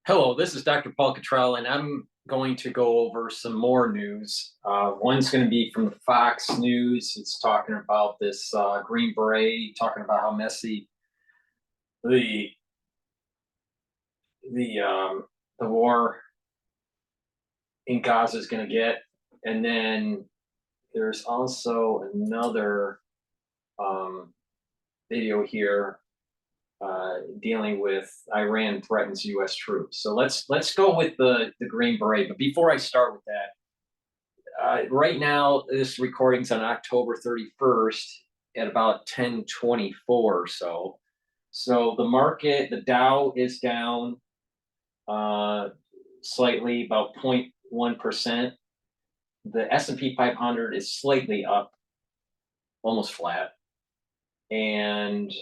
Hello, this is Dr. Paul Cottrell, and I'm going to go over some more news. One's going to be from the Fox News. It's talking about this Green Beret, talking about how messy the the war in Gaza is going to get. And then there's also another video here dealing with Iran threatens U.S. troops. So let's go with the Green Beret. But before I start with that, right now this recording's on October 31st at about 10:24 or so. So the market, the Dow is down slightly, about 0.1%. The S&P 500 is slightly up, almost flat, and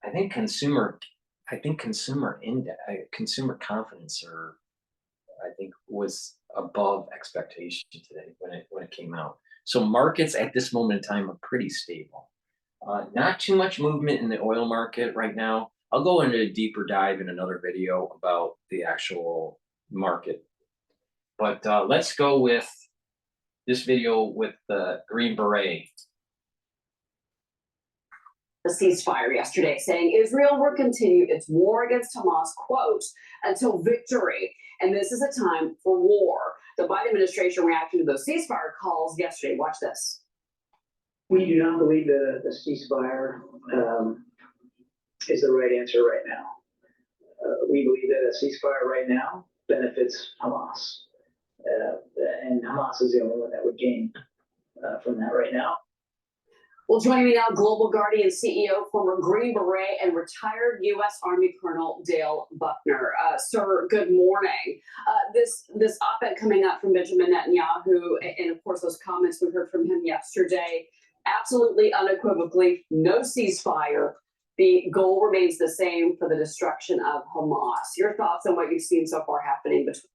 I think consumer confidence, was above expectation today when it came out. So markets at this moment in time are pretty stable. Not too much movement in the oil market right now. I'll go into a deeper dive in another video about the actual market. But let's go with this video with the Green Beret. The ceasefire yesterday, saying Israel will continue its war against Hamas, quote, until victory. And this is a time for war. The Biden administration reacted to those ceasefire calls yesterday. Watch this. We do not believe that a ceasefire is the right answer right now. We believe that a ceasefire right now benefits Hamas. And Hamas is the only one that would gain from that right now. Well, joining me now, Global Guardian CEO, former Green Beret, and retired U.S. Army Colonel Dale Buckner. Sir, good morning. This op-ed coming out from Benjamin Netanyahu, and of course those comments we heard from him yesterday, absolutely unequivocally, no ceasefire. The goal remains the same for the destruction of Hamas. Your thoughts on what you've seen so far happening between?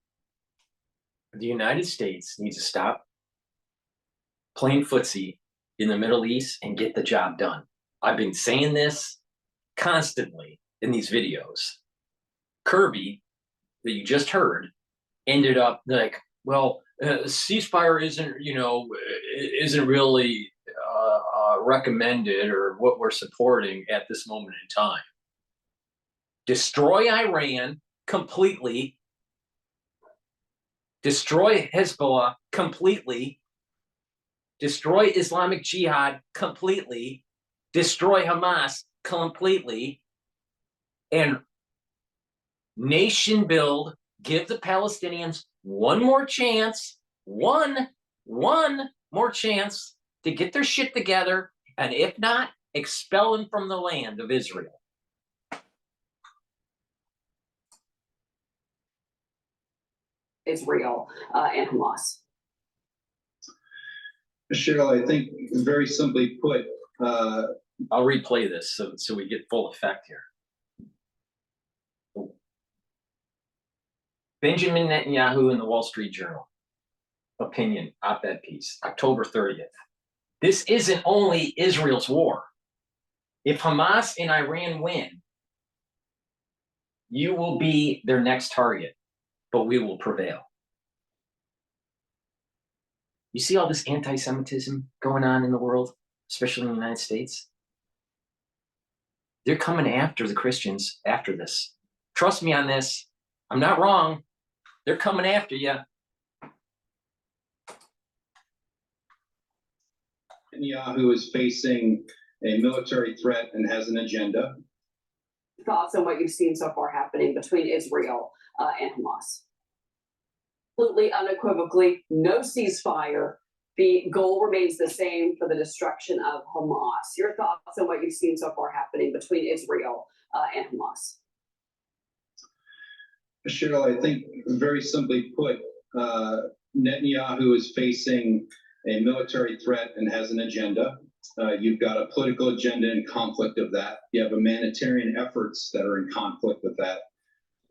The United States needs to stop playing footsie in the Middle East and get the job done. I've been saying this constantly in these videos. Kirby, that you just heard, ended up like, well, ceasefire isn't really recommended or what we're supporting at this moment in time. Destroy Iran completely. Destroy Hezbollah completely. Destroy Islamic Jihad completely, destroy Hamas completely, and nation build, give the Palestinians one more chance to get their shit together, and if not, expel them from the land of Israel. Israel and Hamas. Cheryl, I think very simply put, I'll replay this so we get full effect here. Benjamin Netanyahu in the Wall Street Journal. Opinion, op-ed piece, October 30th. This isn't only Israel's war. If Hamas and Iran win, you will be their next target, but we will prevail. You see all this anti-Semitism going on in the world, especially in the United States? They're coming after the Christians after this. Trust me on this. I'm not wrong. They're coming after you. Netanyahu is facing a military threat and has an agenda. Thoughts on what you've seen so far happening between Israel and Hamas? Absolutely unequivocally, no ceasefire. The goal remains the same for the destruction of Hamas. Your thoughts on what you've seen so far happening between Israel and Hamas? Cheryl, I think very simply put, Netanyahu is facing a military threat and has an agenda. You've got a political agenda in conflict of that. You have humanitarian efforts that are in conflict with that.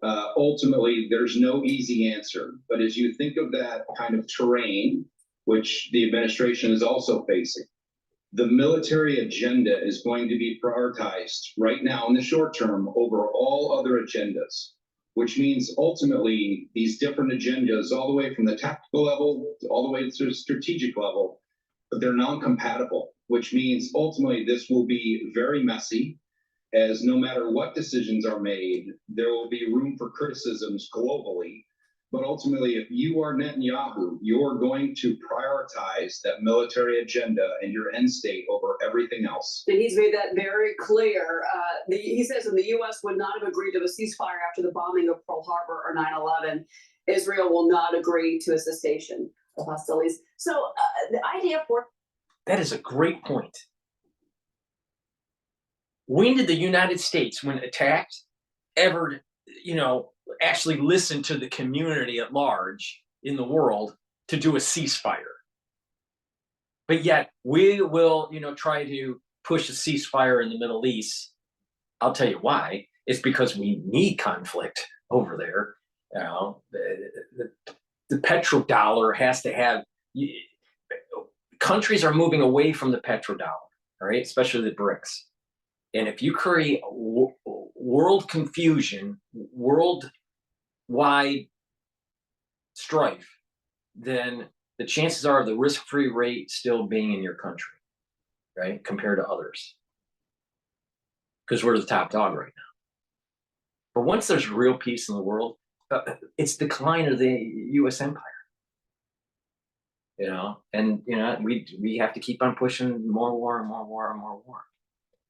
Ultimately, there's no easy answer. But as you think of that kind of terrain, which the administration is also facing, The military agenda is going to be prioritized right now in the short term over all other agendas, which means ultimately these different agendas, all the way from the tactical level all the way to the strategic level, but they're non-compatible, which means ultimately this will be very messy, as no matter what decisions are made, there will be room for criticisms globally. But ultimately, if you are Netanyahu, you're going to prioritize that military agenda and your end state over everything else. And he's made that very clear. He says that the U.S. would not have agreed to a ceasefire after the bombing of Pearl Harbor or 9/11. Israel will not agree to a cessation of hostilities. So the idea for That is a great point. When did the United States, when attacked, ever, actually listen to the community at large in the world to do a ceasefire? But yet we will, try to push a ceasefire in the Middle East. I'll tell you why. It's because we need conflict over there. The petrodollar has to have. Countries are moving away from the petrodollar, all right, especially the BRICS. And if you create world confusion, worldwide strife, then the chances are of the risk-free rate still being in your country, right, compared to others, because we're the top dog right now. But once there's real peace in the world, it's decline of the U.S. empire. And we have to keep on pushing more war and more war and more war.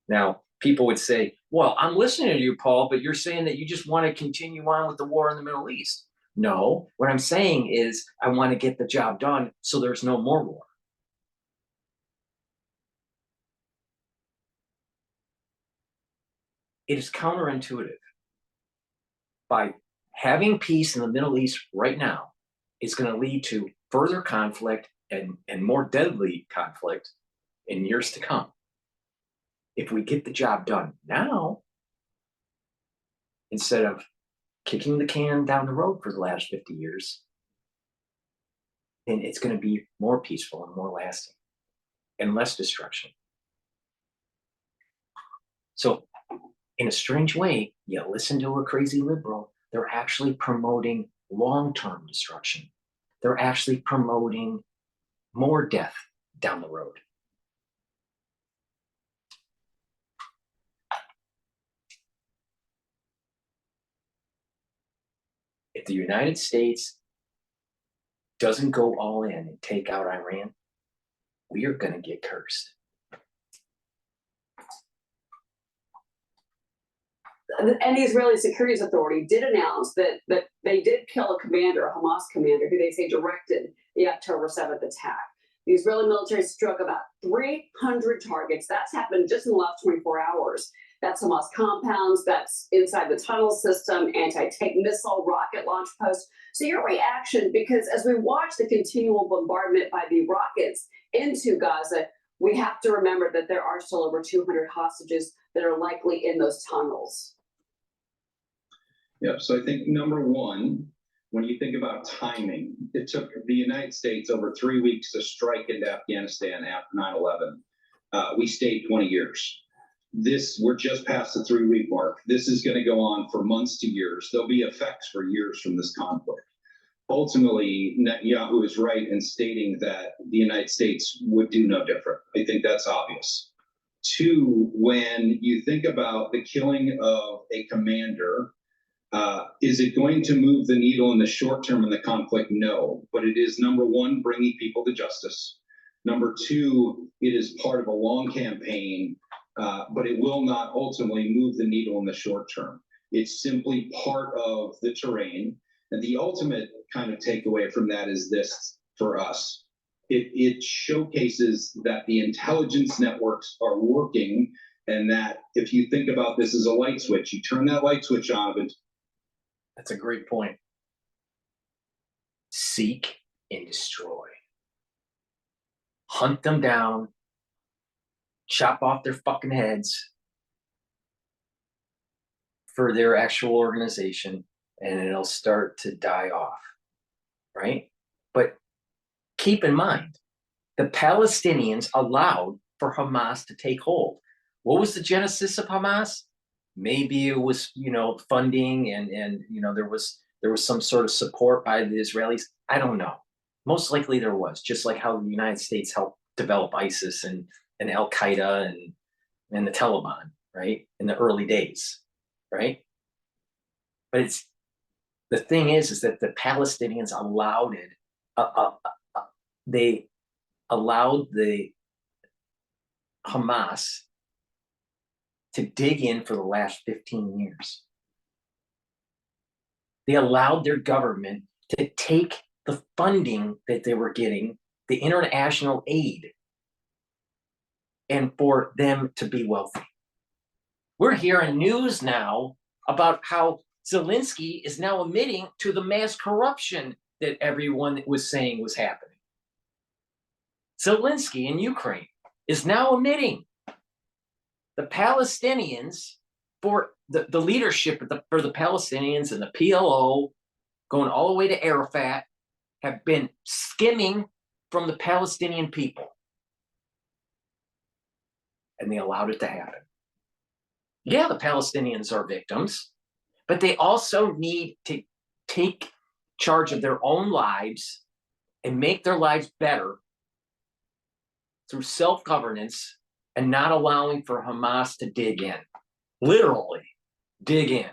Now, people would say, well, I'm listening to you, Paul, but you're saying that you just want to continue on with the war in the Middle East. No, what I'm saying is I want to get the job done so there's no more war. It is counterintuitive. By having peace in the Middle East right now, it's going to lead to further conflict and more deadly conflict in years to come. If we get the job done now, instead of kicking the can down the road for the last 50 years, then it's going to be more peaceful and more lasting and less destruction. So in a strange way, you listen to a crazy liberal, they're actually promoting long-term destruction. They're actually promoting more death down the road. If the United States doesn't go all in and take out Iran, we are going to get cursed. And the Israeli Securities Authority did announce that they did kill a commander, a Hamas commander, who they say directed the October 7th attack. The Israeli military struck about 300 targets. That's happened just in the last 24 hours. That's Hamas compounds, that's inside the tunnel system, anti-tank missile, rocket launch posts. So your reaction, because as we watch the continual bombardment by the rockets into Gaza, we have to remember that there are still over 200 hostages that are likely in those tunnels. Yeah, so I think number one, when you think about timing, it took the United States over 3 weeks to strike into Afghanistan after 9/11. We stayed 20 years. We're just past the 3-week mark. This is going to go on for months to years. There'll be effects for years from this conflict. Ultimately, Netanyahu is right in stating that the United States would do no different. I think that's obvious. Two, when you think about the killing of a commander, is it going to move the needle in the short term in the conflict? No, but it is, number one, bringing people to justice. Number two, it is part of a long campaign, but it will not ultimately move the needle in the short term. It's simply part of the terrain. And the ultimate kind of takeaway from that is this for us. It showcases that the intelligence networks are working, and that if you think about this as a light switch, you turn that light switch on. That's a great point. Seek and destroy. Hunt them down. Chop off their fucking heads for their actual organization, and it'll start to die off, right? But keep in mind, the Palestinians allowed for Hamas to take hold. What was the genesis of Hamas? Maybe it was, funding and there was some sort of support by the Israelis. I don't know. Most likely there was, just like how the United States helped develop ISIS and Al Qaeda and the Taliban, right, in the early days, right? But the thing is that the Palestinians allowed it. They allowed the Hamas to dig in for the last 15 years. They allowed their government to take the funding that they were getting, the international aid, and for them to be wealthy. We're hearing news now about how Zelensky is now admitting to the mass corruption that everyone was saying was happening. Zelensky in Ukraine is now admitting the Palestinians, for the leadership for the Palestinians and the PLO, going all the way to Arafat, have been skimming from the Palestinian people. And they allowed it to happen. Yeah, the Palestinians are victims, but they also need to take charge of their own lives and make their lives better through self-governance and not allowing for Hamas to dig in. Literally, dig in.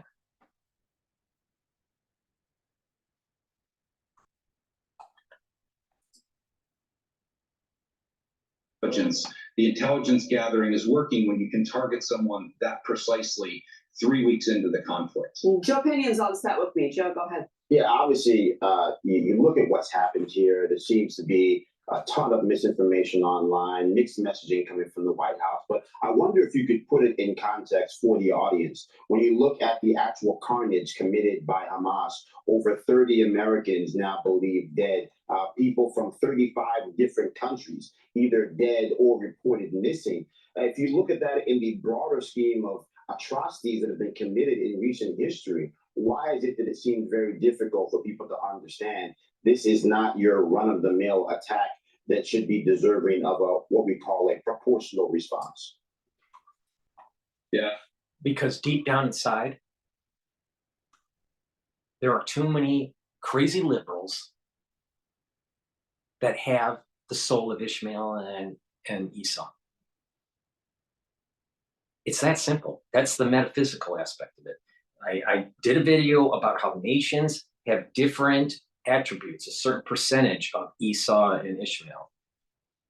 The intelligence gathering is working when you can target someone that precisely 3 weeks into the conflict. Joe Pinion's on set with me. Joe, go ahead. Yeah, obviously, you look at what's happened here. There seems to be a ton of misinformation online, mixed messaging coming from the White House. But I wonder if you could put it in context for the audience. When you look at the actual carnage committed by Hamas, over 30 Americans now believed dead. People from 35 different countries, either dead or reported missing. If you look at that in the broader scheme of atrocities that have been committed in recent history, why is it that it seems very difficult for people to understand this is not your run-of-the-mill attack that should be deserving of what we call a proportional response? Yeah. Because deep down inside, there are too many crazy liberals that have the soul of Ishmael and Esau. It's that simple. That's the metaphysical aspect of it. I did a video about how nations have different attributes, a certain percentage of Esau and Ishmael,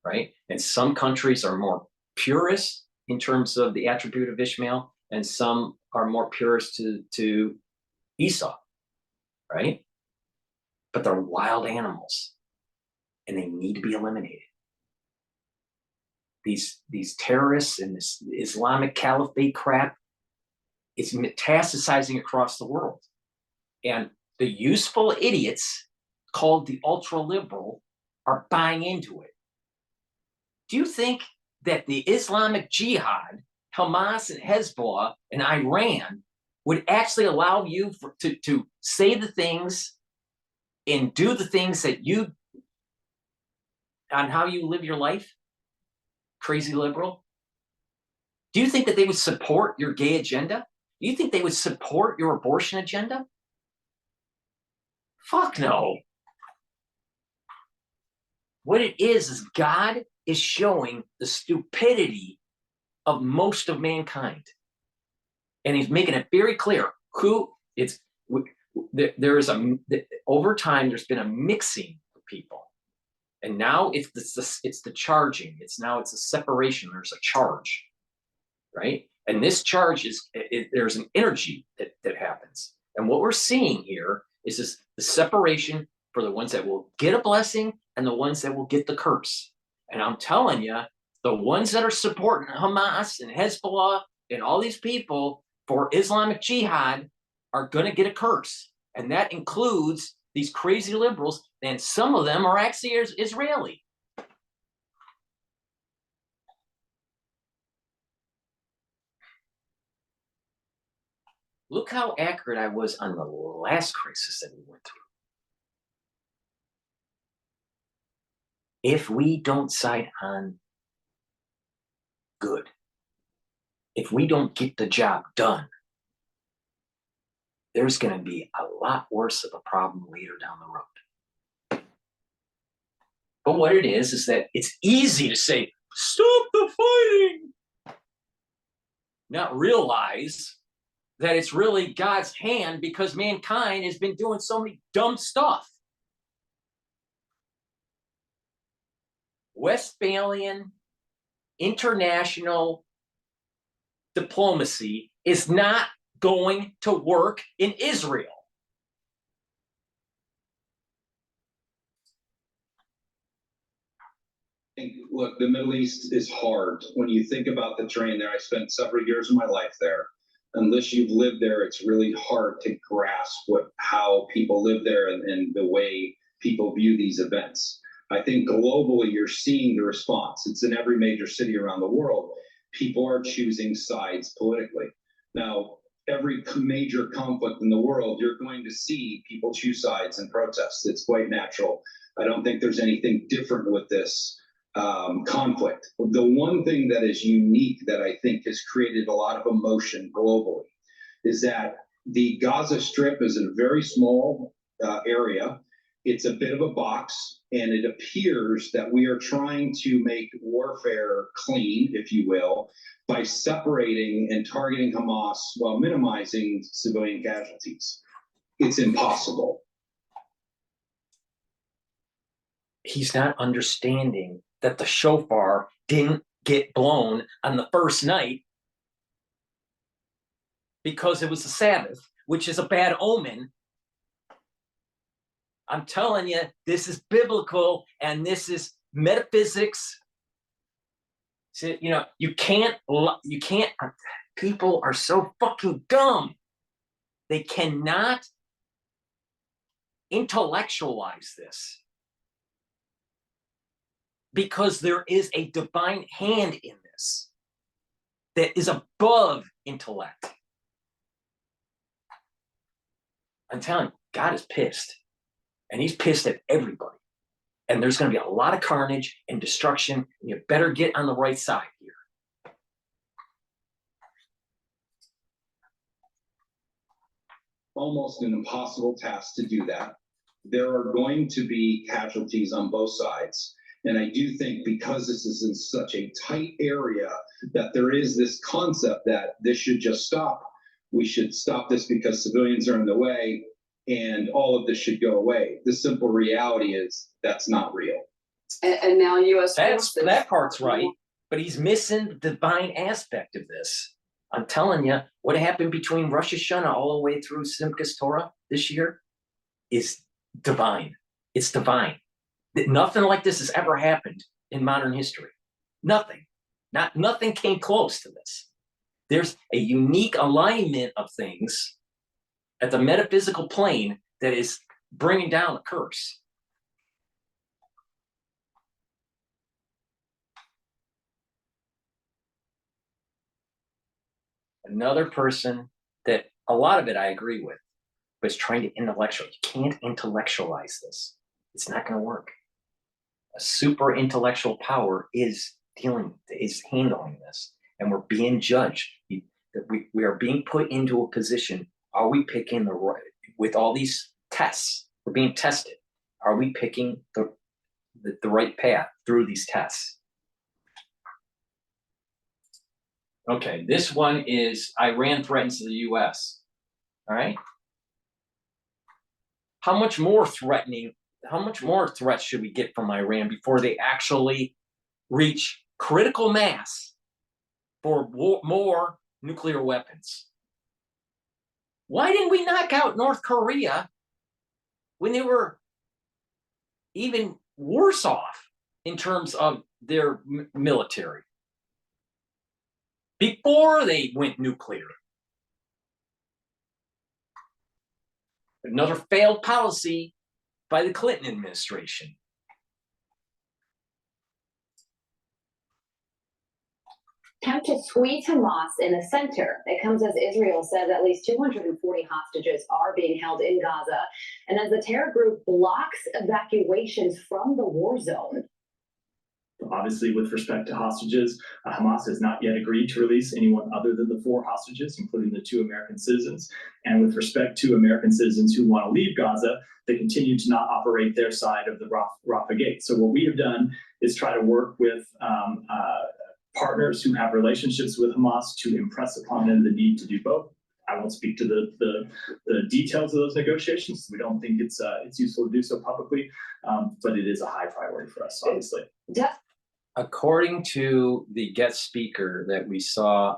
right? And some countries are more purist in terms of the attribute of Ishmael, and some are more purist to Esau, right? But they're wild animals, and they need to be eliminated. These terrorists and this Islamic Caliphate crap is metastasizing across the world. And the useful idiots called the ultra-liberal are buying into it. Do you think that the Islamic Jihad, Hamas and Hezbollah and Iran would actually allow you to say the things and do the things that you, on how you live your life? Crazy liberal? Do you think that they would support your gay agenda? Do you think they would support your abortion agenda? Fuck no. What it is God is showing the stupidity of most of mankind. And he's making it very clear who it's, there is over time, there's been a mixing of people. And now it's the charging. It's a separation. There's a charge, right? And this charge there's an energy that happens. And what we're seeing here is the separation for the ones that will get a blessing and the ones that will get the curse. And I'm telling you, the ones that are supporting Hamas and Hezbollah and all these people for Islamic Jihad are going to get a curse. And that includes these crazy liberals, and some of them are actually Israeli. Look how accurate I was on the last crisis that we went through. If we don't side on good. If we don't get the job done, there's going to be a lot worse of a problem later down the road. But what it is that it's easy to say, stop the fighting, not realize that it's really God's hand because mankind has been doing so many dumb stuff. Westphalian international diplomacy is not going to work in Israel. Look, the Middle East is hard. When you think about the terrain there, I spent several years of my life there. Unless you've lived there, it's really hard to grasp how people live there and the way people view these events. I think globally, you're seeing the response. It's in every major city around the world. People are choosing sides politically. Now, every major conflict in the world, you're going to see people choose sides and protests. It's quite natural. I don't think there's anything different with this conflict. The one thing that is unique that I think has created a lot of emotion globally is that the Gaza Strip is a very small area. It's a bit of a box, and it appears that we are trying to make warfare clean, if you will, by separating and targeting Hamas while minimizing civilian casualties. It's impossible. He's not understanding that the shofar didn't get blown on the first night because it was the Sabbath, which is a bad omen. I'm telling you, this is biblical and this is metaphysics. So, you can't, people are so fucking dumb. They cannot intellectualize this because there is a divine hand in this that is above intellect. I'm telling you, God is pissed. And he's pissed at everybody. And there's going to be a lot of carnage and destruction. And you better get on the right side here. Almost an impossible task to do that. There are going to be casualties on both sides. And I do think because this is in such a tight area that there is this concept that this should just stop. We should stop this because civilians are in the way. And all of this should go away. The simple reality is that's not real. And now U.S. forces. That part's right, but he's missing the divine aspect of this. I'm telling you, what happened between Rosh Hashanah all the way through Simchas Torah this year is divine. It's divine. Nothing like this has ever happened in modern history. Nothing. Nothing came close to this. There's a unique alignment of things at the metaphysical plane that is bringing down a curse. Another person that a lot of it I agree with, but is trying to intellectualize. You can't intellectualize this. It's not going to work. A super intellectual power is handling this, and we're being judged. We are being put into a position. Are we picking the right, with all these tests, we're being tested. Are we picking the right path through these tests? Okay, this one is Iran threatens the US. All right. How much more threats should we get from Iran before they actually reach critical mass for more nuclear weapons? Why didn't we knock out North Korea when they were even worse off in terms of their military before they went nuclear? Another failed policy by the Clinton administration. Attempt to squeeze Hamas in a center. It comes as Israel says at least 240 hostages are being held in Gaza, and as the terror group blocks evacuations from the war zone. Obviously, with respect to hostages, Hamas has not yet agreed to release anyone other than the 4 hostages, including the 2 American citizens. And with respect to American citizens who want to leave Gaza, they continue to not operate their side of the Rafah Gate. So what we have done is try to work with partners who have relationships with Hamas to impress upon them the need to do both. I won't speak to the details of those negotiations. We don't think it's useful to do so publicly, but it is a high priority for us, obviously. According to the guest speaker that we saw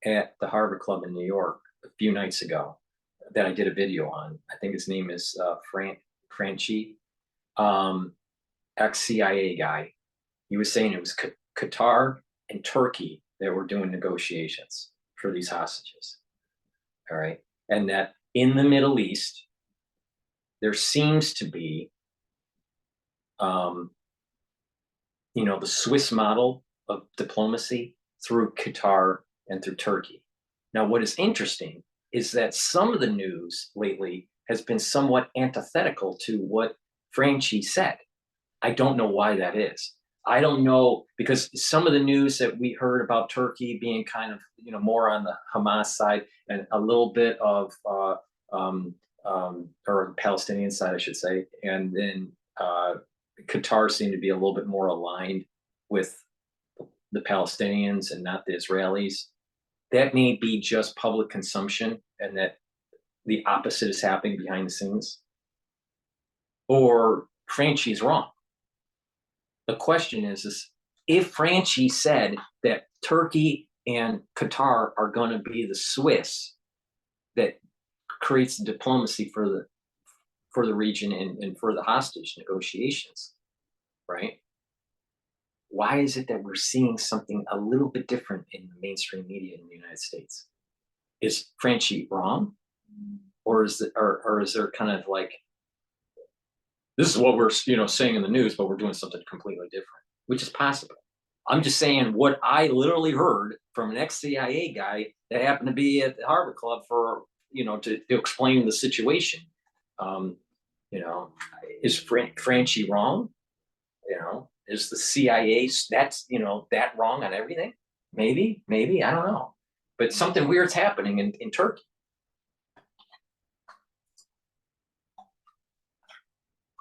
at the Harbor Club in New York a few nights ago, that I did a video on, I think his name is Franchi, ex-CIA guy. He was saying it was Qatar and Turkey that were doing negotiations for these hostages. All right. And that in the Middle East, there seems to be, the Swiss model of diplomacy through Qatar and through Turkey. Now, what is interesting is that some of the news lately has been somewhat antithetical to what Franchi said. I don't know why that is. I don't know, because some of the news that we heard about Turkey being kind of, more on the Hamas side and a little bit of, or the Palestinian side, I should say, and then Qatar seemed to be a little bit more aligned with the Palestinians and not the Israelis. That may be just public consumption and that the opposite is happening behind the scenes. Or Franchi's wrong. The question is if Franchi said that Turkey and Qatar are going to be the Swiss that creates the diplomacy for the region and for the hostage negotiations, right? Why is it that we're seeing something a little bit different in the mainstream media in the United States? Is Franchi wrong? Or is there kind of like, this is what we're saying in the news, but we're doing something completely different, which is possible. I'm just saying what I literally heard from an ex-CIA guy that happened to be at the Harbor Club for, to explain the situation. Is Franchi wrong? Is the CIA that wrong on everything? Maybe, I don't know. But something weird's happening in Turkey.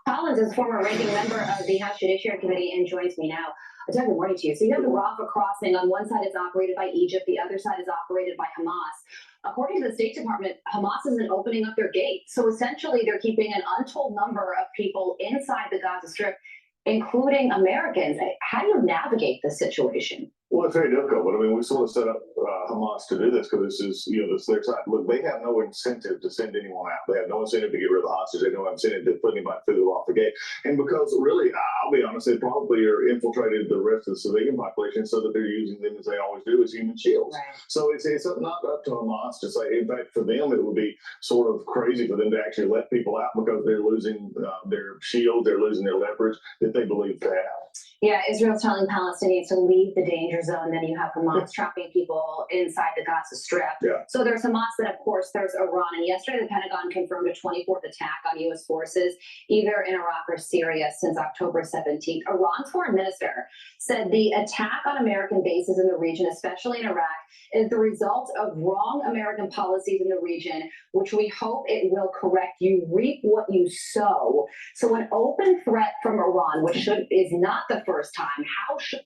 Collins is former ranking member of the House Judiciary Committee and joins me now. Doug, good morning to you. So you have the Rafah crossing. On one side is operated by Egypt, the other side is operated by Hamas. According to the State Department, Hamas isn't opening up their gates. So essentially, they're keeping an untold number of people inside the Gaza Strip, including Americans. How do you navigate this situation? Well, it's very difficult, but I mean, we sort of set up Hamas to do this because this is, this their side. Look, they have no incentive to send anyone out. They have no incentive to get rid of the hostages. They have no incentive to put anybody through the gate. And because really, I'll be honest, they probably are infiltrated the rest of the civilian population so that they're using them as they always do as human shields. Right. So it's not up to Hamas to say. In fact, for them, it would be sort of crazy for them to actually let people out because they're losing their shield, they're losing their leverage that they believe they have. Yeah, Israel's telling Palestinians to leave the danger zone. Then you have Hamas trapping people inside the Gaza Strip. Yeah. So there's Hamas, then of course there's Iran. And yesterday the Pentagon confirmed a 24th attack on U.S. forces, either in Iraq or Syria, since October 17th. Iran's foreign minister said the attack on American bases in the region, especially in Iraq, is the result of wrong American policies in the region, which we hope it will correct. You reap what you sow. So an open threat from Iran, which is not the first time. How should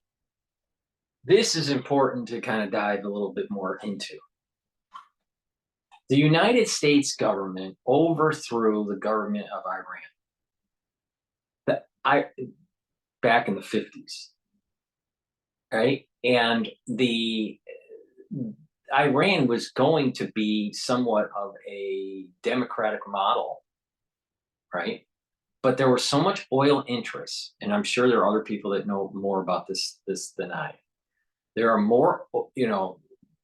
this is important to kind of dive a little bit more into. The United States government overthrew the government of Iran back in the 50s, right? And the Iran was going to be somewhat of a democratic model, right? But there was so much oil interest, and I'm sure there are other people that know more about this than I. There are more,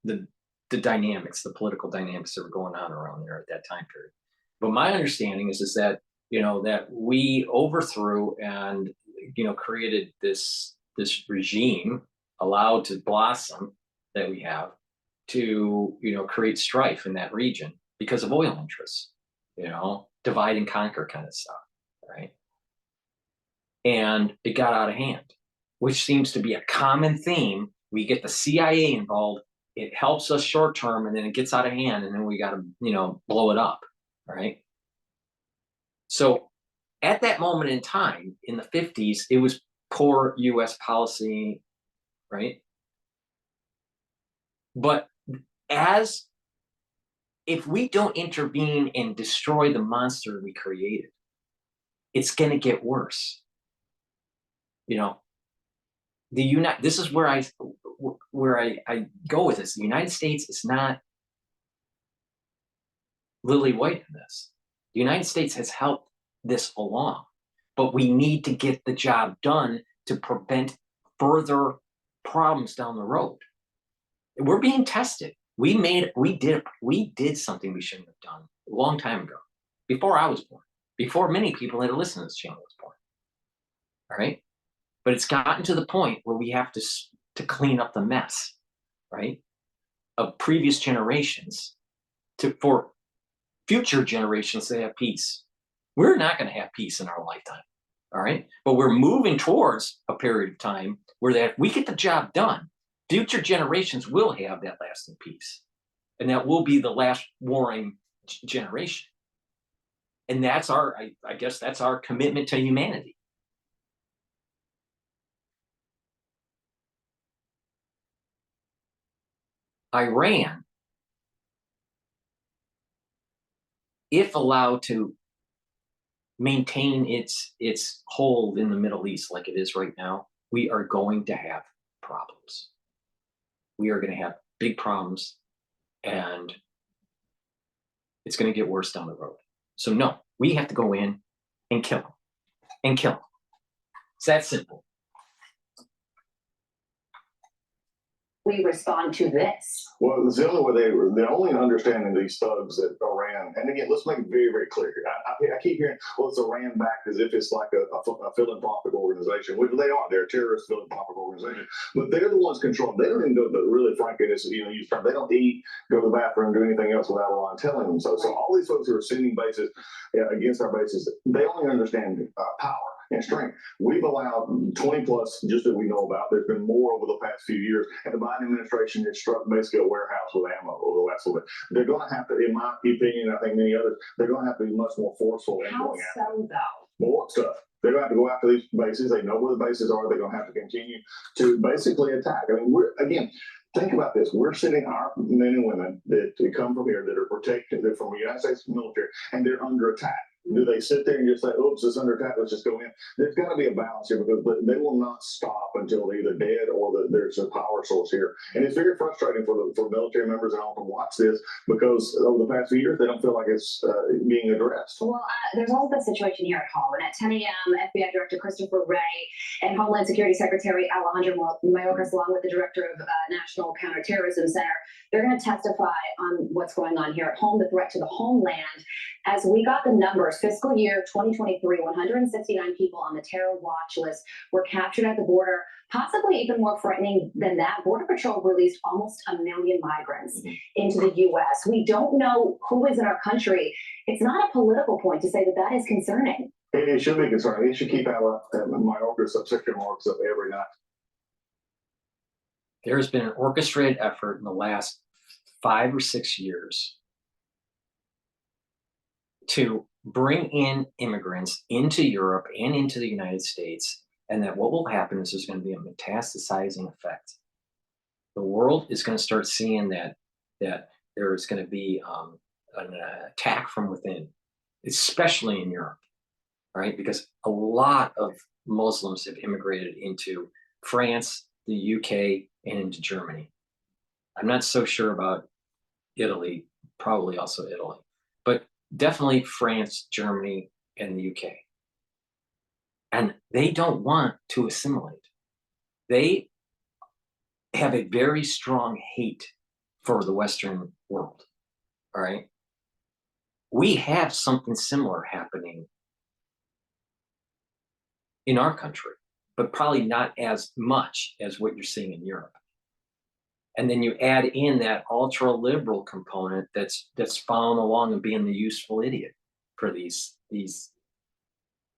the dynamics, the political dynamics that were going on around there at that time period. But my understanding is that, that we overthrew and, created this regime allowed to blossom that we have to, create strife in that region because of oil interests, divide and conquer kind of stuff, right? And it got out of hand. which seems to be a common theme. We get the CIA involved. It helps us short term, and then it gets out of hand, and then we got to, blow it up. All right. So at that moment in time, in the 50s, it was poor U.S. policy, right? But if we don't intervene and destroy the monster we created, it's going to get worse. This is where I go with this. The United States is not lily white in this. The United States has helped this along, but we need to get the job done to prevent further problems down the road. We're being tested. We did something we shouldn't have done a long time ago, before I was born, before many people that listen to this channel was born. All right. But it's gotten to the point where we have to clean up the mess, right, of previous generations for future generations to have peace. We're not going to have peace in our lifetime, all right? But we're moving towards a period of time where that we get the job done, future generations will have that lasting peace, and that will be the last warring generation. And that's I guess that's our commitment to humanity. Iran, if allowed to maintain its hold in the Middle East like it is right now, we are going to have problems. We are going to have big problems, and it's going to get worse down the road. So no, we have to go in and kill them, and kill them. It's that simple. We respond to this? Well, it's the only way they're only understanding these thugs that Iran, and again, let's make it very, very clear. I keep hearing, well, it's Iran backed as if it's like a philanthropic organization, which they are. They're a terrorist philanthropic organization, but they're the ones controlling. They don't even go to, really frankly, this, use term. They don't eat, go to the bathroom, do anything else without Iran telling them so. So all these folks who are sending bases against our bases, they only understand power and strength. We've allowed 20 plus, just that we know about. There's been more over the past few years, and the Biden administration has struck basically a warehouse with ammo over the last little bit. They're going to have to, in my opinion, I think many others, they're going to have to be much more forceful in How going after so, though? more stuff. They're going to have to go after these bases. They know where the bases are. They're going to have to continue to basically attack. I mean, think about this. We're sending our men and women that come from here that are protected, they're from the United States military, and they're under attack. Do they sit there and just say, oops, it's under attack, let's just go in? There's got to be a balance here, because they will not stop until they're either dead or there's a power source here. And it's very frustrating for military members and all to watch this, because over the past few years, they don't feel like it's being addressed. Well, there's also the situation here at home. And at 10 a.m., FBI Director Christopher Wray and Homeland Security Secretary Alejandro Mayorkas, along with the Director of National Counterterrorism Center, they're going to testify on what's going on here at home, the threat to the homeland. As we got the numbers, fiscal year 2023, 169 people on the terror watch list were captured at the border. Possibly even more frightening than that, Border Patrol released almost 1 million migrants into the U.S. We don't know who is in our country. It's not a political point to say that that is concerning. It should be concerning. It should keep Mayorkas, Secretary Mayorkas, up every night. There has been an orchestrated effort in the last 5 or 6 years to bring in immigrants into Europe and into the United States, and that what will happen is there's going to be a metastasizing effect. The world is going to start seeing that there is going to be an attack from within, especially in Europe, right? Because a lot of Muslims have immigrated into France, the UK, and into Germany. I'm not so sure about Italy, probably also Italy, but definitely France, Germany, and the UK. And they don't want to assimilate. They have a very strong hate for the Western world, all right? We have something similar happening in our country, but probably not as much as what you're seeing in Europe. And then you add in that ultra-liberal component that's following along and being the useful idiot for these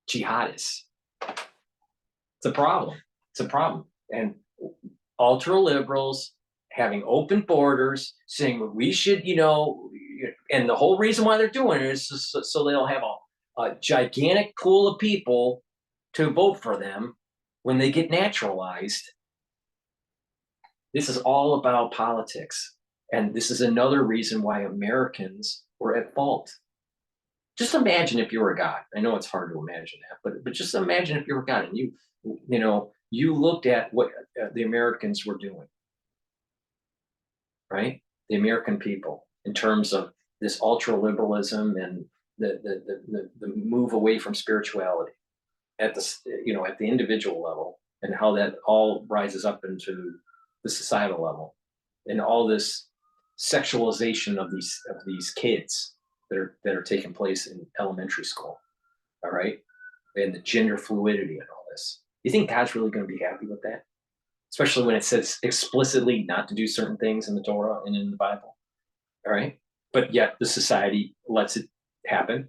jihadists. It's a problem. It's a problem. And ultra liberals having open borders, saying we should, and the whole reason why they're doing it is so they'll have a gigantic pool of people to vote for them when they get naturalized. This is all about politics. And this is another reason why Americans were at fault. Just imagine if you were a God. I know it's hard to imagine that, but just imagine if you were God and you looked at what the Americans were doing, right? The American people, in terms of this ultra liberalism and the move away from spirituality at the individual level, and how that all rises up into the societal level, and all this sexualization of these kids that are taking place in elementary school, all right, and the gender fluidity and all this. You think God's really going to be happy with that? Especially when it says explicitly not to do certain things in the Torah and in the Bible, all right? But yet the society lets it happen.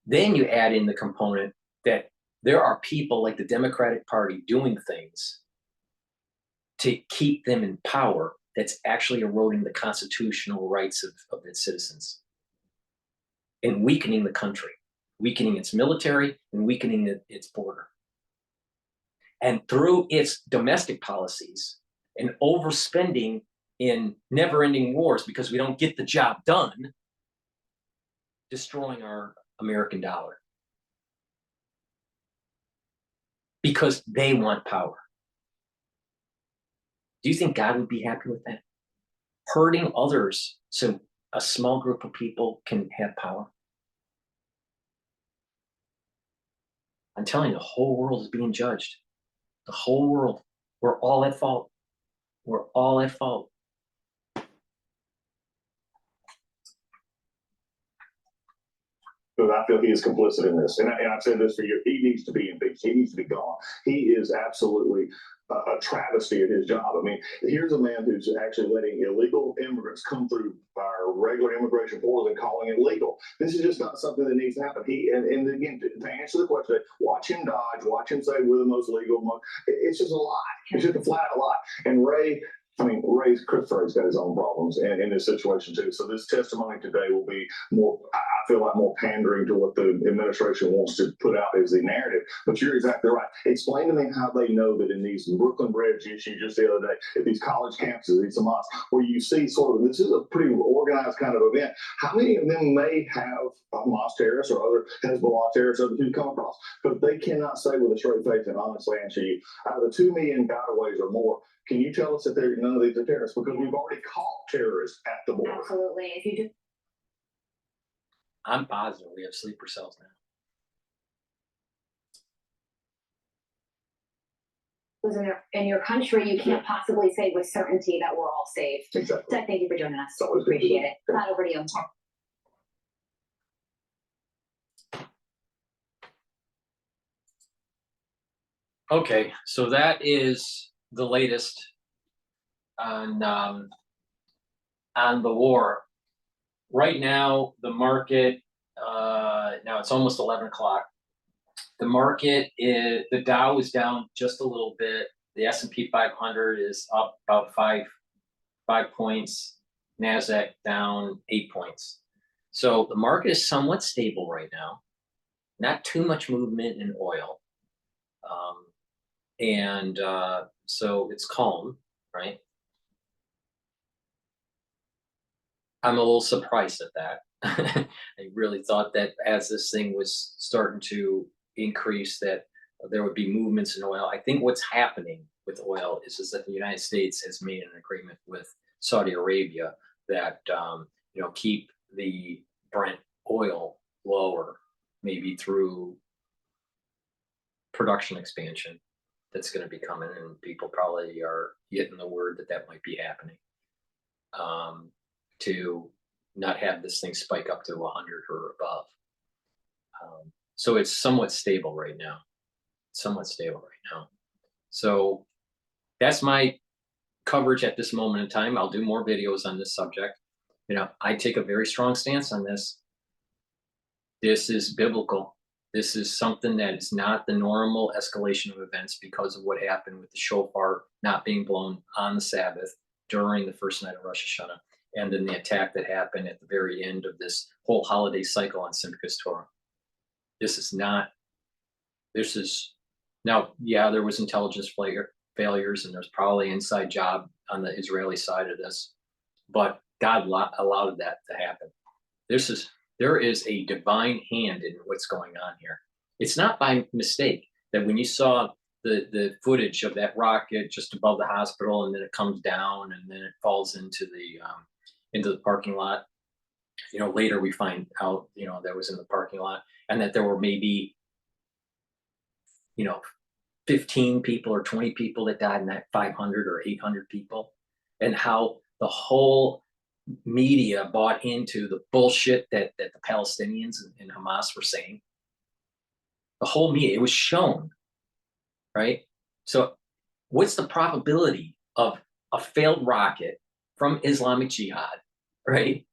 Then you add in the component that there are people like the Democratic Party doing things to keep them in power that's actually eroding the constitutional rights of its citizens and weakening the country, weakening its military and weakening its border. And through its domestic policies and overspending in never-ending wars because we don't get the job done, destroying our American dollar. Because they want power. Do you think God would be happy with that? Hurting others so a small group of people can have power? I'm telling you, the whole world is being judged. The whole world. We're all at fault. We're all at fault. Because I feel he is complicit in this. And I've said this for years. He needs to be impeached. He needs to be gone. He is absolutely a travesty at his job. I mean, here's a man who's actually letting illegal immigrants come through our regular immigration portals and calling it legal. This is just not something that needs to happen. And again, to answer the question, watch him dodge, watch him say we're the most legal. It's just a lie. It's just a flat lie. And Christopher's got his own problems and in this situation too. So this testimony today will be more, I feel like, more pandering to what the administration wants to put out as the narrative. But you're exactly right. Explain to me how they know that in these Brooklyn Bridge issues just the other day, at these college campuses, these Hamas, where you see sort of, this is a pretty organized kind of event. How many of them may have Hamas terrorists or other Hezbollah terrorists who come across? But they cannot say with a straight face and honestly answer you, out of the 2 million gotaways or more, can you tell us that none of these are terrorists? Because we've already caught terrorists at the border. Absolutely. If you do. I'm positive we have sleeper cells now. In your country, you can't possibly say with certainty that we're all safe. Exactly. So thank you for joining us. Always good to Appreciate do. it. Not over to you. Okay, so that is the latest on the war. Right now, the market, now it's almost 11 o'clock. The market the Dow is down just a little bit. The S&P 500 is up about five points. NASDAQ down 8 points. So the market is somewhat stable right now. Not too much movement in oil. So it's calm, right? I'm a little surprised at that. I really thought that as this thing was starting to increase, that there would be movements in oil. I think what's happening with oil is that the United States has made an agreement with Saudi Arabia that keep the Brent oil lower, maybe through production expansion that's going to be coming, and people probably are getting the word that might be happening, to not have this thing spike up to 100 or above. So it's somewhat stable right now. So that's my coverage at this moment in time. I'll do more videos on this subject. I take a very strong stance on this. This is biblical. This is something that is not the normal escalation of events because of what happened with the shofar not being blown on the Sabbath during the first night of Rosh Hashanah, and then the attack that happened at the very end of this whole holiday cycle on Simchas Torah. This is now, yeah, there was intelligence failures, and there's probably inside job on the Israeli side of this, but God allowed that to happen. There is a divine hand in what's going on here. It's not by mistake that when you saw the footage of that rocket just above the hospital, and then it comes down and then it falls into the parking lot. Later we find out, that was in the parking lot, and that there were maybe, 15 people or 20 people that died, and that 500 or 800 people, and how the whole media bought into the bullshit that the Palestinians and Hamas were saying. The whole media, it was shown, right? So what's the probability of a failed rocket from Islamic Jihad, right,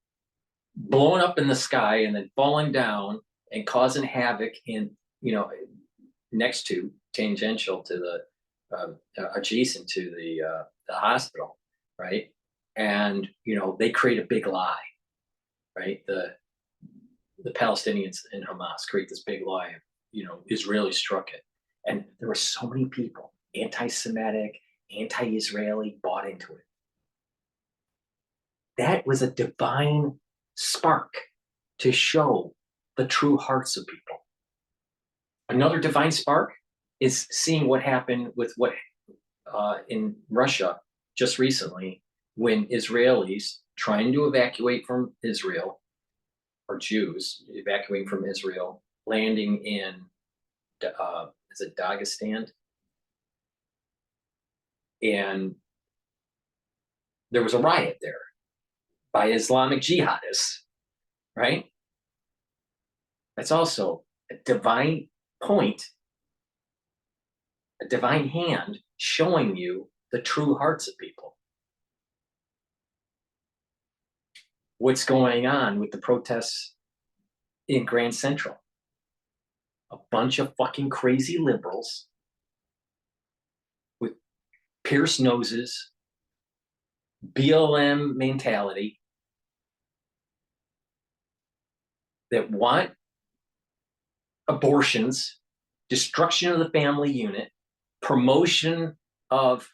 blowing up in the sky and then falling down and causing havoc in, next to, tangential to the adjacent to the hospital, right? And they create a big lie, right? The Palestinians and Hamas create this big lie of, Israeli struck it, and there were so many people, anti-Semitic, anti-Israeli, bought into it. That was a divine spark to show the true hearts of people. Another divine spark is seeing what happened with what in Russia just recently, when Israelis trying to evacuate from Israel, or Jews evacuating from Israel, landing in, is it Dagestan? And there was a riot there by Islamic jihadists, right? That's also a divine point, a divine hand showing you the true hearts of people. What's going on with the protests in Grand Central? A bunch of fucking crazy liberals with pierced noses, BLM mentality, that want abortions, destruction of the family unit, promotion of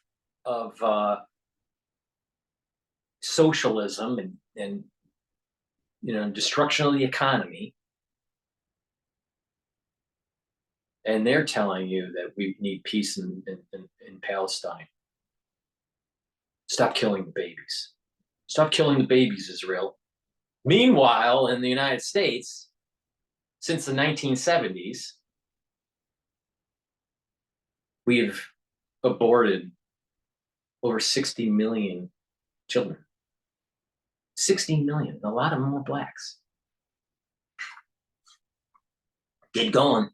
socialism, and destruction of the economy. And they're telling you that we need peace in Palestine. Stop killing the babies. Stop killing the babies, Israel. Meanwhile, in the United States, since the 1970s, we've aborted over 60 million children. 60 million. A lot of them were blacks. Get going.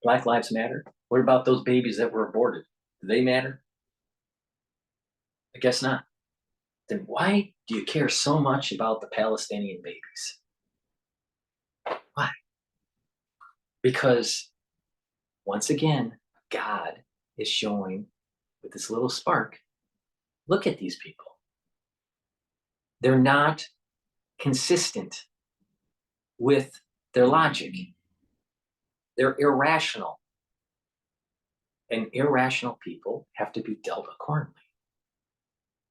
Black Lives Matter. What about those babies that were aborted? Do they matter? I guess not. Then why do you care so much about the Palestinian babies? Why? Because, once again, God is showing with this little spark, look at these people. They're not consistent with their logic. They're irrational. And irrational people have to be dealt accordingly.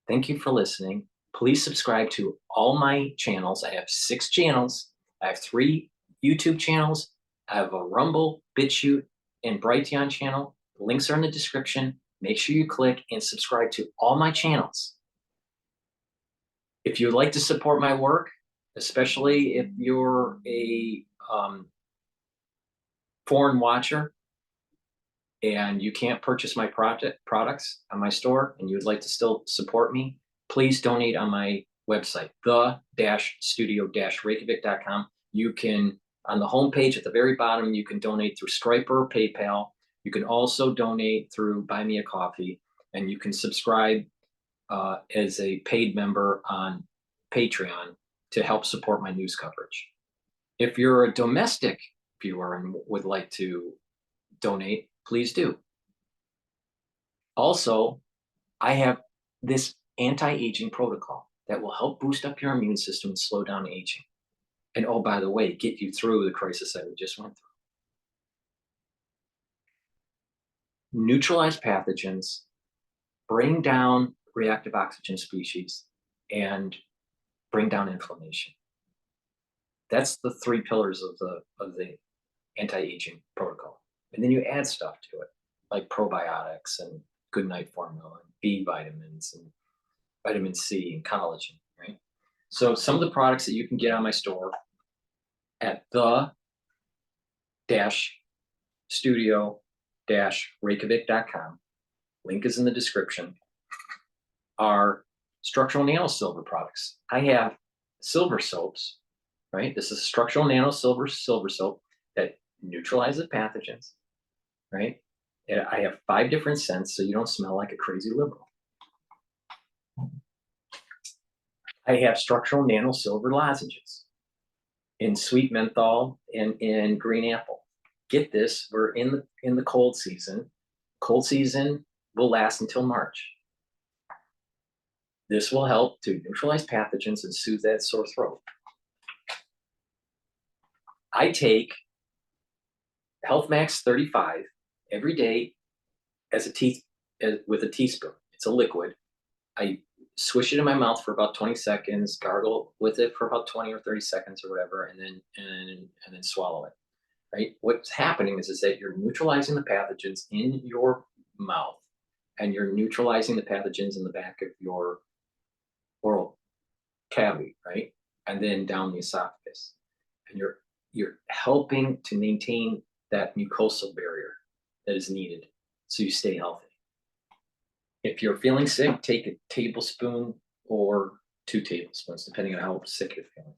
Thank you for listening. Please subscribe to all my channels. I have 6 channels. I have 3 YouTube channels. I have a Rumble, Bitchute, and Brighteon channel. The links are in the description. Make sure you click and subscribe to all my channels. If you would like to support my work, especially if you're a foreign watcher and you can't purchase my products on my store and you would like to still support me, please donate on my website, the-studio-reykjavik.com. You can, on the homepage at the very bottom, you can donate through Stripe or PayPal. You can also donate through Buy Me a Coffee, and you can subscribe as a paid member on Patreon to help support my news coverage. If you're a domestic viewer and would like to donate, please do. Also, I have this anti-aging protocol that will help boost up your immune system and slow down aging. And oh, by the way, get you through the crisis that we just went through. Neutralize pathogens, bring down reactive oxygen species, and bring down inflammation. That's the 3 pillars of the anti-aging protocol. And then you add stuff to it, like probiotics and good night formula and B vitamins and vitamin C and collagen, right? So some of the products that you can get on my store at the-studio-reykjavik.com, link is in the description, are structural nano silver products. I have silver soaps, right? This is structural nano silver soap that neutralizes pathogens, right? And I have 5 different scents so you don't smell like a crazy liberal. I have structural nano silver lozenges in sweet menthol and in green apple. Get this, we're in the cold season. Cold season will last until March. This will help to neutralize pathogens and soothe that sore throat. I take Health Max 35 every day with a teaspoon. It's a liquid. I swish it in my mouth for about 20 seconds, gargle with it for about 20 or 30 seconds or whatever, and then swallow it. Right? What's happening is that you're neutralizing the pathogens in your mouth, and you're neutralizing the pathogens in the back of your oral cavity, right? And then down the esophagus. And you're helping to maintain that mucosal barrier that is needed so you stay healthy. If you're feeling sick, take a tablespoon or 2 tablespoons, depending on how sick you're feeling.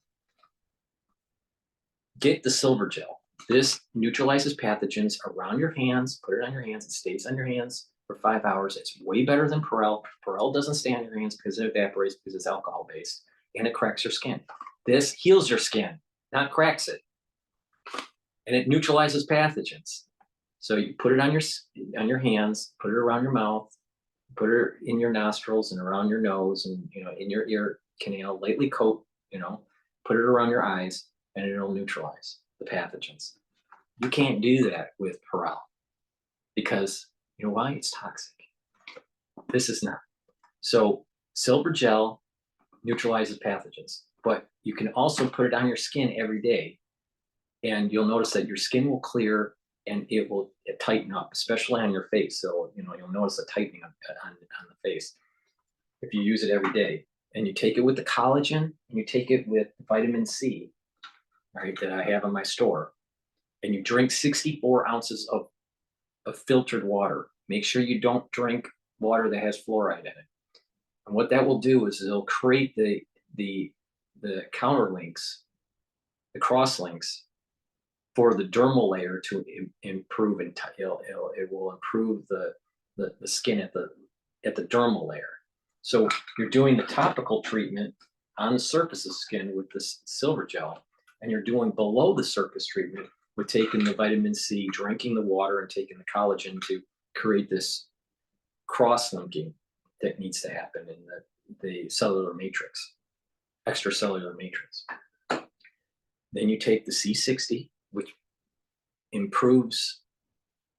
Get the silver gel. This neutralizes pathogens around your hands. Put it on your hands. It stays on your hands for 5 hours. It's way better than Perel. Perel doesn't stay on your hands because it evaporates, because it's alcohol-based, and it cracks your skin. This heals your skin, not cracks it. And it neutralizes pathogens. So you put it on your hands, put it around your mouth, put it in your nostrils and around your nose, and in your ear canal, lightly coat, put it around your eyes, and it'll neutralize the pathogens. You can't do that with Perel because you know why? It's toxic. This is not. So silver gel neutralizes pathogens, but you can also put it on your skin every day, and you'll notice that your skin will clear and it will tighten up, especially on your face. So you'll notice a tightening on the face if you use it every day. And you take it with the collagen, and you take it with vitamin C, right, that I have in my store. And you drink 64 ounces of filtered water. Make sure you don't drink water that has fluoride in it. And what that will do is it'll create the counter links, the cross links, for the dermal layer to improve, and it will improve the skin at the dermal layer. So you're doing the topical treatment on the surface of skin with this silver gel, and you're doing below the surface treatment with taking the vitamin C, drinking the water, and taking the collagen to create this cross-linking that needs to happen in the cellular matrix, extracellular matrix. Then you take the C60, which improves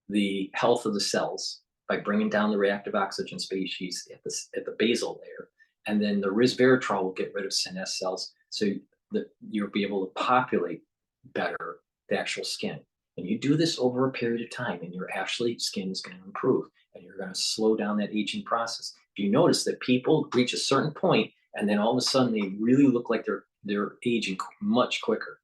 the health of the cells by bringing down the reactive oxygen species at the basal layer. And then the resveratrol will get rid of senescent cells, so that you'll be able to populate better the actual skin. And you do this over a period of time, and your skin is going to improve, and you're going to slow down that aging process. If you notice that people reach a certain point, and then all of a sudden they really look like they're aging much quicker,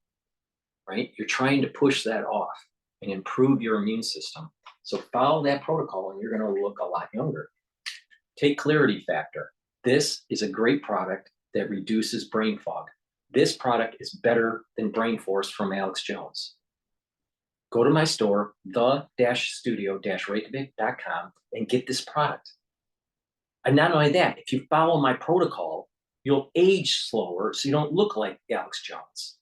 right? You're trying to push that off and improve your immune system. So follow that protocol, and you're going to look a lot younger. Take Clarity Factor. This is a great product that reduces brain fog. This product is better than Brain Force from Alex Jones. Go to my store, the-studio-reykjavik.com, and get this product. And not only that, if you follow my protocol, you'll age slower, so you don't look like Alex Jones.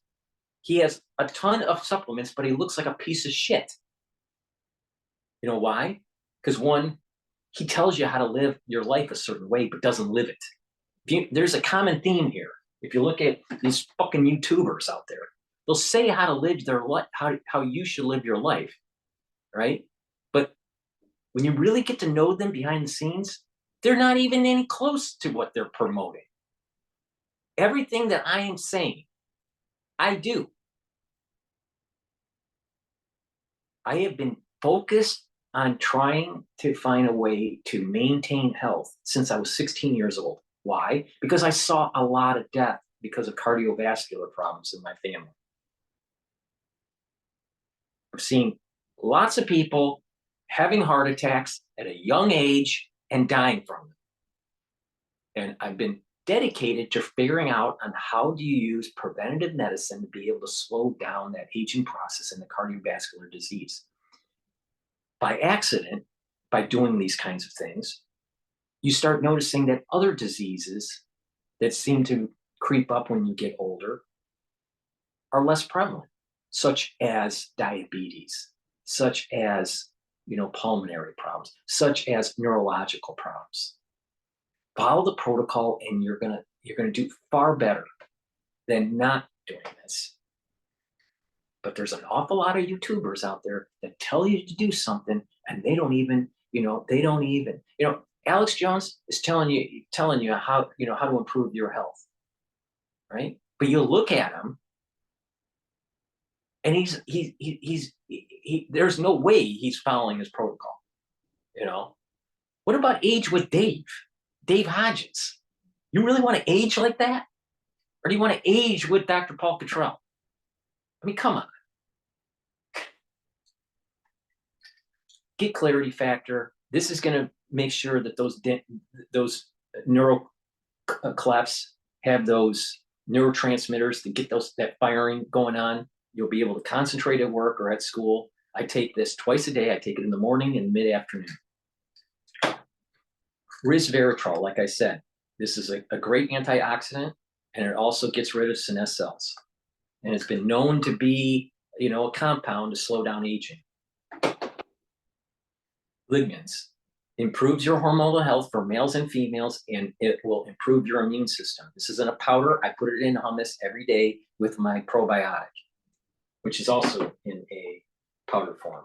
He has a ton of supplements, but he looks like a piece of shit. You know why? Because one, he tells you how to live your life a certain way, but doesn't live it. There's a common theme here. If you look at these fucking YouTubers out there, they'll say how to live their life, how you should live your life, right? But when you really get to know them behind the scenes, they're not even any close to what they're promoting. Everything that I am saying, I do. I have been focused on trying to find a way to maintain health since I was 16 years old. Why? Because I saw a lot of death because of cardiovascular problems in my family. I've seen lots of people having heart attacks at a young age and dying from them. And I've been dedicated to figuring out on how do you use preventative medicine to be able to slow down that aging process in the cardiovascular disease. By accident, by doing these kinds of things, you start noticing that other diseases that seem to creep up when you get older are less prevalent, such as diabetes, such as pulmonary problems, such as neurological problems. Follow the protocol, and you're gonna do far better than not doing this. But there's an awful lot of YouTubers out there that tell you to do something, and they don't even. Alex Jones is telling you how to improve your health, right? But you look at him, and there's no way he's following his protocol. What about age with Dave Hodges? You really want to age like that? Or do you want to age with Dr. Paul Cottrell? I mean, come on. Get Clarity Factor. This is going to make sure that those neural clefts have those neurotransmitters to get that firing going on. You'll be able to concentrate at work or at school. I take this twice a day. I take it in the morning and mid-afternoon. Resveratrol, like I said, this is a great antioxidant, and it also gets rid of senescent cells. And it's been known to be, a compound to slow down aging. Lignans improves your hormonal health for males and females, and it will improve your immune system. This isn't a powder. I put it in hummus every day with my probiotic, which is also in a powder form.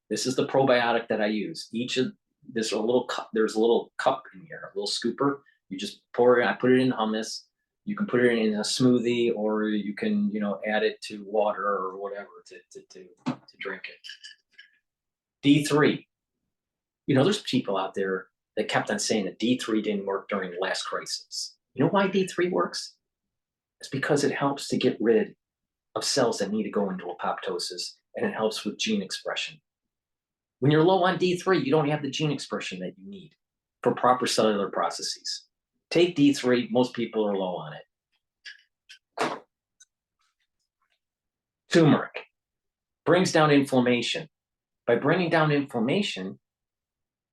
This is the probiotic that I use. There's a little cup in here, a little scooper. You just pour it. I put it in hummus. You can put it in a smoothie, or you can, add it to water or whatever to drink it. D3. There's people out there that kept on saying that D3 didn't work during the last crisis. You know why D3 works? It's because it helps to get rid of cells that need to go into apoptosis, and it helps with gene expression. When you're low on D3, you don't have the gene expression that you need for proper cellular processes. Take D3, most people are low on it. Turmeric brings down inflammation. By bringing down inflammation,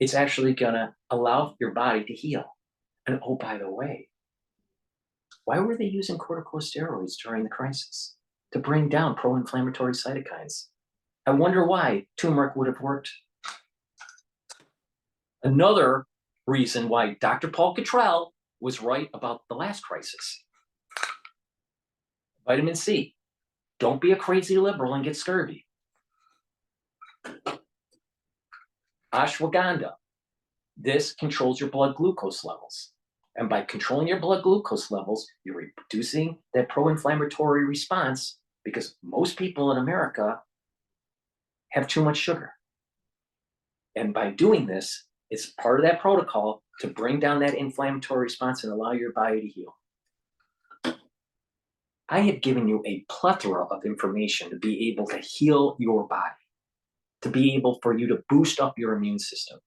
it's actually gonna allow your body to heal. And oh, by the way, why were they using corticosteroids during the crisis? To bring down pro-inflammatory cytokines. I wonder why turmeric would have worked. Another reason why Dr. Paul Cottrell was right about the last crisis. Vitamin C. Don't be a crazy liberal and get scurvy. Ashwagandha. This controls your blood glucose levels. And by controlling your blood glucose levels, you're reducing that pro-inflammatory response, because most people in America have too much sugar. And by doing this, it's part of that protocol to bring down that inflammatory response and allow your body to heal. I have given you a plethora of information to be able to heal your body, to be able for you to boost up your immune system,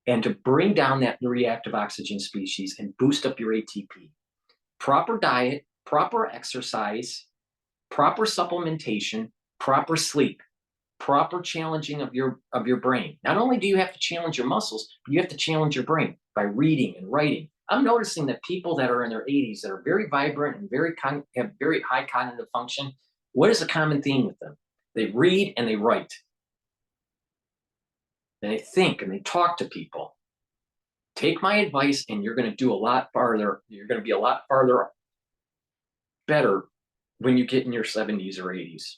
and to bring down that reactive oxygen species and boost up your ATP. Proper diet, proper exercise, proper supplementation, proper sleep, proper challenging of your brain. Not only do you have to challenge your muscles, but you have to challenge your brain by reading and writing. I'm noticing that people that are in their 80s that are very vibrant and have very high cognitive function, What is the common theme with them? They read and they write. And they think and they talk to people. Take my advice and you're going to do a lot farther. You're going to be a lot farther better when you get in your 70s or 80s.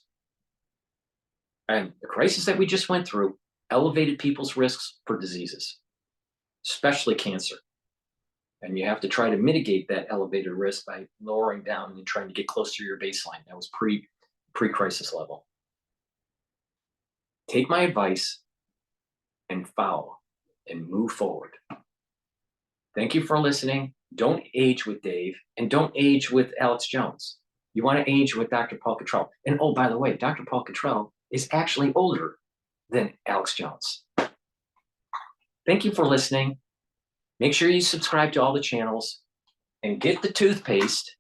And the crisis that we just went through elevated people's risks for diseases, especially cancer. And you have to try to mitigate that elevated risk by lowering down and trying to get close to your baseline. That was pre-crisis level. Take my advice and follow and move forward. Thank you for listening. Don't age with Dave and don't age with Alex Jones. You want to age with Dr. Paul Cottrell. And oh, by the way, Dr. Paul Cottrell is actually older than Alex Jones. Thank you for listening. Make sure you subscribe to all the channels and get the toothpaste,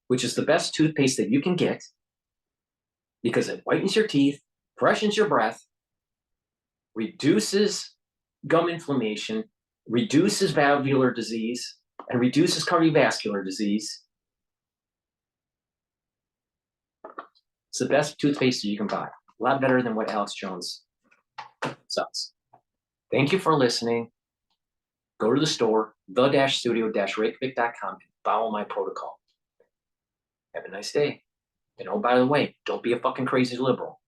which is the best toothpaste that you can get because it whitens your teeth, freshens your breath, reduces gum inflammation, reduces valvular disease, and reduces cardiovascular disease. It's the best toothpaste that you can buy. A lot better than what Alex Jones sells. Thank you for listening. Go to the store, the-studio-reykjavik.com, and follow my protocol. Have a nice day. And oh, by the way, don't be a fucking crazy liberal.